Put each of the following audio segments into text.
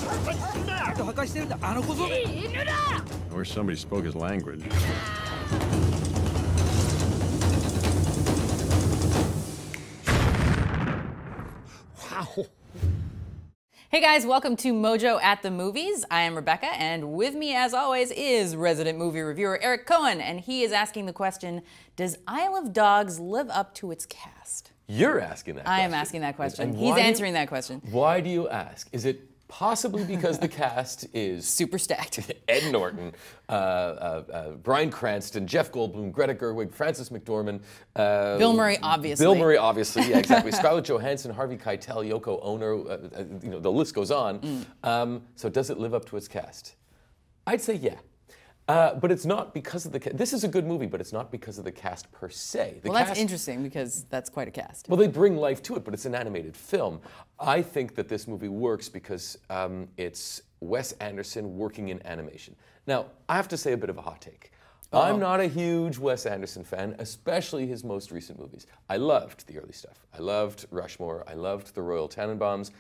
I wish somebody spoke his language. Wow. Hey guys, welcome to Mojo at the Movies. I am Rebecca, and with me as always is resident movie reviewer Eric Cohen, and he is asking the question, does Isle of Dogs live up to its cast? You're asking that question. I am asking that question. And He's answering that question. Why do you ask? Is it possibly because the cast is super stacked? Ed Norton, Bryan Cranston, Jeff Goldblum, Greta Gerwig, Frances McDormand, Bill Murray, obviously. Bill Murray, obviously, yeah, exactly. Scarlett Johansson, Harvey Keitel, Yoko Ono, you know, the list goes on. So does it live up to its cast? I'd say yeah. But it's not because of the cast. This is a good movie, but it's not because of the cast per se. Well, that's interesting because that's quite a cast. Well, they bring life to it, but it's an animated film. I think that this movie works because it's Wes Anderson working in animation. Now, I have to say a bit of a hot take. I'm not a huge Wes Anderson fan, especially his most recent movies. I loved the early stuff. I loved Rushmore. I loved The Royal Tenenbaums.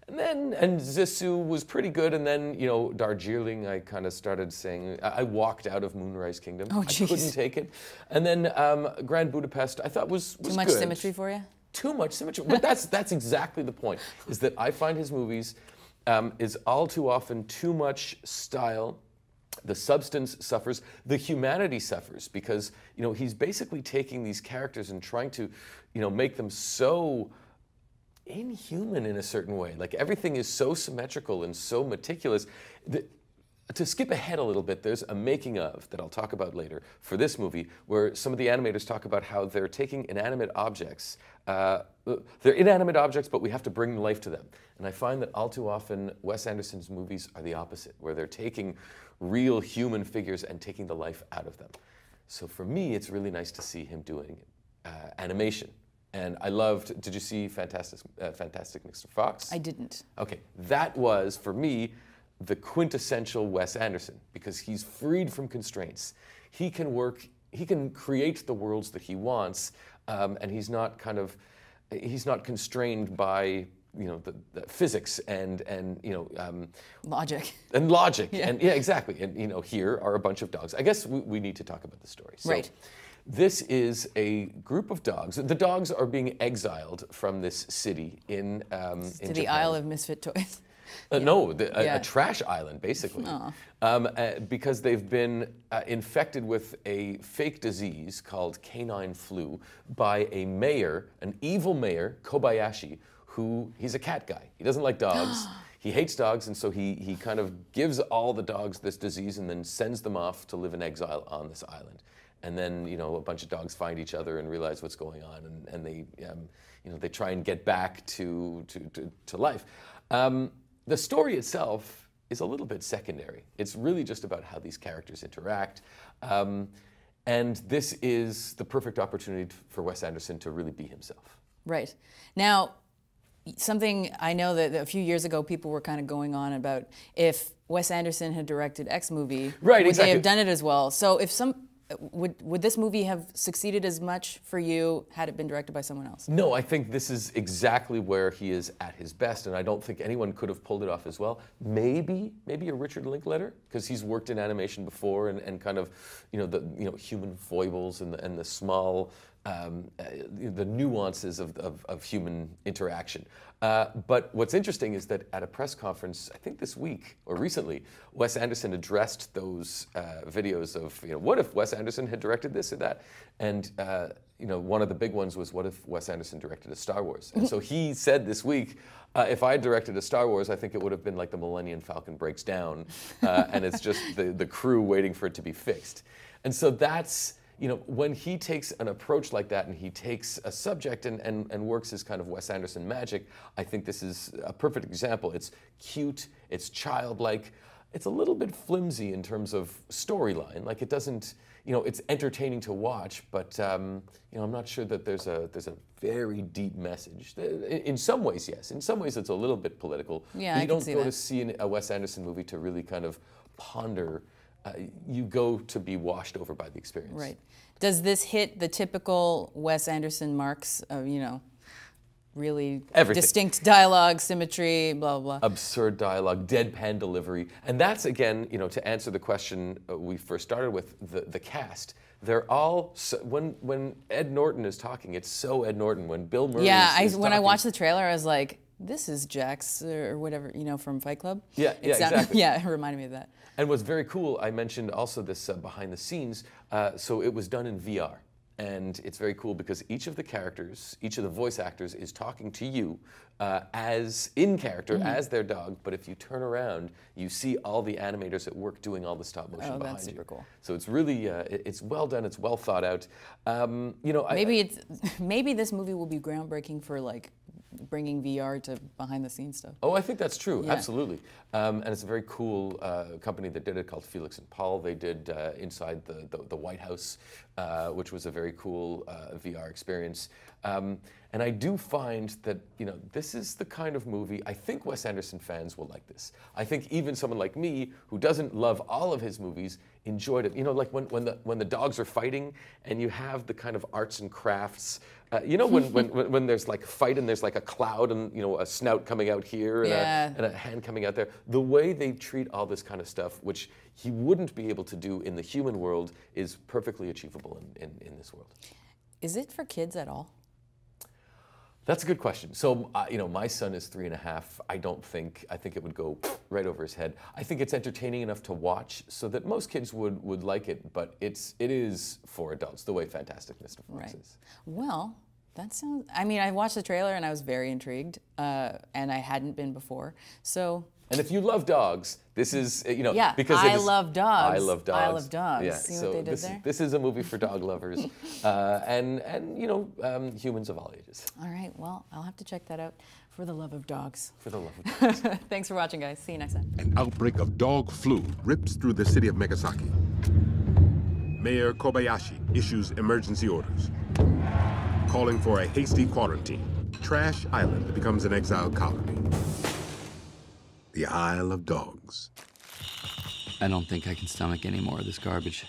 And Zissou was pretty good, and then, you know, Darjeeling, I kind of started saying, I walked out of Moonrise Kingdom. Oh, geez. I couldn't take it. And then Grand Budapest, I thought was Too much good. symmetry for you? Too much symmetry. But that's exactly the point, is that I find his movies is all too often too much style. The substance suffers, the humanity suffers, because, you know, he's basically taking these characters and trying to, you know, make them so inhuman in a certain way. Like, everything is so symmetrical and so meticulous. To skip ahead a little bit, there's a making of that I'll talk about later for this movie, where some of the animators talk about how they're taking inanimate objects. They're inanimate objects, but we have to bring life to them. And I find that all too often Wes Anderson's movies are the opposite, where they're taking real human figures and taking the life out of them. So for me, it's really nice to see him doing animation. And I loved, did you see Fantastic Mr. Fox? I didn't. Okay, that was, for me, the quintessential Wes Anderson, because he's freed from constraints. He can work, he can create the worlds that he wants, and he's not constrained by, you know, the physics and you know, logic. And logic, Yeah. and yeah, exactly. And, you know, here are a bunch of dogs. I guess we need to talk about the story. So, right. This is a group of dogs. The dogs are being exiled from this city in To the Japan. Isle of Misfit Toys. No, a trash island, basically, because they've been infected with a fake disease called canine flu by a mayor, an evil mayor, Kobayashi, who, he's a cat guy. He doesn't like dogs. He hates dogs, and so he kind of gives all the dogs this disease and then sends them off to live in exile on this island. And then, you know, a bunch of dogs find each other and realize what's going on, and they, you know, they try and get back to life. The story itself is a little bit secondary. It's really just about how these characters interact. And this is the perfect opportunity for Wes Anderson to really be himself. Right. Now, something I know that a few years ago people were kind of going on about, if Wes Anderson had directed X movie, right, would exactly. they have done it as well? So if would this movie have succeeded as much for you had it been directed by someone else? No, I think this is exactly where he is at his best, and I don't think anyone could have pulled it off as well. Maybe a Richard Linklater, because he's worked in animation before, and kind of, you know, human foibles and the small, the nuances of human interaction. But what's interesting is that at a press conference, I think this week or recently, Wes Anderson addressed those videos of, you know, what if Wes Anderson had directed this or that? And you know, one of the big ones was, what if Wes Anderson directed a Star Wars? And so he said this week, if I had directed a Star Wars, I think it would have been like the Millennium Falcon breaks down, and it's just the crew waiting for it to be fixed. And so that's, you know, when he takes an approach like that and he takes a subject and works his kind of Wes Anderson magic, I think this is a perfect example. It's cute, it's childlike, it's a little bit flimsy in terms of storyline. Like, it doesn't, you know, it's entertaining to watch, but you know, I'm not sure that there's a very deep message. In some ways, yes. In some ways, it's a little bit political. Yeah, you don't go that. to see a Wes Anderson movie to really kind of ponder. You go to be washed over by the experience. Right. Does this hit the typical Wes Anderson marks of, you know, really Everything. distinct dialogue, symmetry, blah, blah, blah. Absurd dialogue, deadpan delivery. And that's, again, to answer the question we first started with, the cast. They're all, when Ed Norton is talking, it's so Ed Norton. When Bill Murray is when I talking, watched the trailer, I was like, this is Jax or whatever, from Fight Club. Yeah, exactly. Yeah, it reminded me of that. And what's very cool, I mentioned also this behind the scenes, so it was done in VR. And it's very cool because each of the characters, each of the voice actors is talking to you as in character, as their dog, but if you turn around, you see all the animators at work doing all the stop motion behind you. That's super cool. So it's really, it's well done, it's well thought out. Maybe this movie will be groundbreaking for like bringing VR to behind the scenes stuff. Oh, I think that's true, Yeah. absolutely. And it's a very cool company that did it called Felix and Paul. They did inside the White House, which was a very cool VR experience. And I do find that, this is the kind of movie, I think Wes Anderson fans will like this. I think even someone like me, who doesn't love all of his movies, enjoyed it. Like when the dogs are fighting and you have the kind of arts and crafts, when there's like a fight and there's like a cloud and, a snout coming out here and a hand coming out there. The way they treat all this kind of stuff, which he wouldn't be able to do in the human world, is perfectly achievable in this world. Is it for kids at all? That's a good question. So, my son is 3.5. I think it would go right over his head. I think it's entertaining enough to watch so that most kids would like it, but it is for adults, the way Fantastic Mr. Fox is. Well, that sounds, I watched the trailer and I was very intrigued, and I hadn't been before, so. And if you love dogs, this is, because I love dogs. I love dogs. I love dogs. Yeah, See so what they did there? This is a movie for dog lovers, and humans of all ages. All right, well, I'll have to check that out for the love of dogs. For the love of dogs. Thanks for watching, guys. See you next time. An outbreak of dog flu rips through the city of Megasaki. Mayor Kobayashi issues emergency orders, calling for a hasty quarantine. Trash Island becomes an exile colony. The Isle of Dogs. I don't think I can stomach any more of this garbage.